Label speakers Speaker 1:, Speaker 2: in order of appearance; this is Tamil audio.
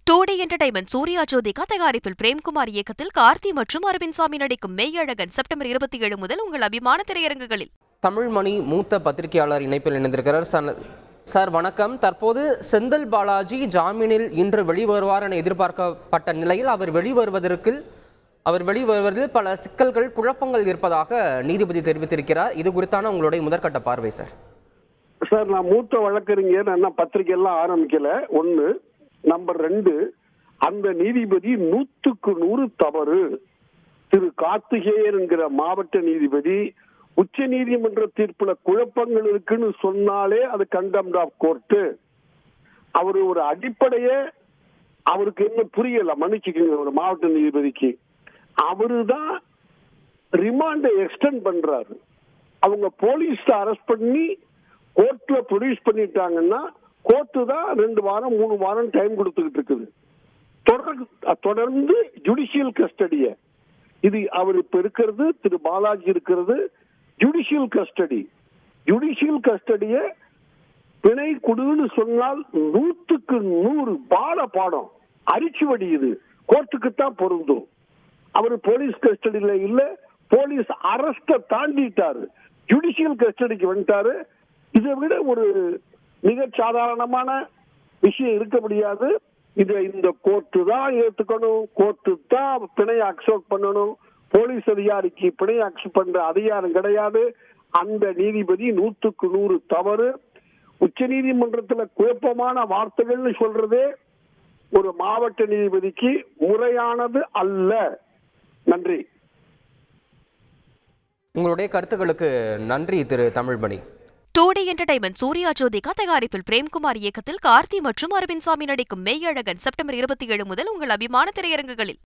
Speaker 1: டூடி என்டர்டைன்மெண்ட் சூர்யா ஜோதிகா தயாரிப்பில் பிரேம்குமார் இயக்கத்தில் கார்த்தி மற்றும் அரவிந்த் சாமி நடிக்கும் மெய்யழகன் செப்டம்பர் 27 முதல் உங்கள் அபிமான திரையரங்குகளில்.
Speaker 2: தமிழ் மணி மூத்த பத்திரிகையாளர் இணைப்பில் இணைந்திருக்கிறார். சார் வணக்கம். தற்போது செந்தில் பாலாஜி ஜாமீனில் இன்று வெளிவருவார் என எதிர்பார்க்கப்பட்ட நிலையில் அவர் வெளிவருவதில் பல சிக்கல்கள் குழப்பங்கள் இருப்பதாக நீதிபதி தெரிவித்திருக்கிறார். இது குறித்தான உங்களுடைய முதற்கட்ட பார்வை சார்.
Speaker 3: சார், நான் மூத்த வழக்கறிஞர், பத்திரிகை எல்லாம் ஆரம்பிக்கல. ஒண்ணு. நம்பர் 2, அந்த நீதிபதி 100க்கு 100 தவறு. திரு கார்த்திகேயன் என்கிற மாவட்ட நீதிபதி உச்ச நீதிமன்ற தீர்ப்புல குழப்பங்கள் இருக்குன்னு சொன்னாலே அது கண்டெம்ட் ஆஃப் கோர்ட். அவரு ஒரு அடிப்படைய அவருக்கு என்ன புரியல, மன்னிச்சுக்கோங்க. ஒரு மாவட்ட நீதிபதிக்கு அவருதான் ரிமாண்டை எக்ஸ்டெண்ட் பண்றாரு. அவங்க போலீஸ் அரெஸ்ட் பண்ணி கோர்ட்ல ப்ரொடியூஸ் பண்ணிட்டாங்கன்னா கோர்ட்டு தான் 2 வாரம் 3 வாரம் டைம் கொடுத்துக்கிட்டு இருக்குது. தொடர்ந்து ஜுடிஷியல் கஸ்டடிய இது அவர் இப்ப இருக்கிறது, திரு பாலாஜி இருக்கிறது ஜுடிஷியல் கஸ்டடி. ஜுடிஷியல் கஸ்டடிய பிணை கொடுன்னு சொன்னால் 100க்கு 100 பாடம் அரிச்சு வடியுது. கோர்ட்டுக்கு தான் பொருந்தும். அவர் போலீஸ் கஸ்டடியில இல்ல, போலீஸ் அரெஸ்ட தாண்டிட்டாரு, ஜுடிஷியல் கஸ்டடிக்கு வந்துட்டாரு. இதை விட ஒரு மிக சாதாரணமான விஷயம் இருக்க முடியாது. இதை இந்த கோர்ட்டு தான் ஏத்துக்கணும், கோர்ட்டு தான் பிணையை அக்செப்ட் பண்ணணும். போலீஸ் அதிகாரிக்கு பிணையை அக்செப்ட் பண்ற அதிகாரம் கிடையாது. அந்த நீதிபதி 100க்கு 100 தவறு. உச்ச நீதிமன்றத்துல குழப்பமான வார்த்தைகள்னு சொல்றதே ஒரு மாவட்ட நீதிபதிக்கு முறையானது அல்ல. நன்றி.
Speaker 2: உங்களுடைய கருத்துக்களுக்கு நன்றி திரு தமிழ்மணி.
Speaker 1: டூடி என்டர்டைன்மெண்ட் சூர்யா ஜோதிகா தயாரிப்பில் பிரேம்குமார் இயக்கத்தில் கார்த்தி மற்றும் அரவிந்த் சாமி நடிக்கும் மெய்யழகன் செப்டம்பர் 27 முதல் உங்கள் அபிமான திரையரங்குகளில்.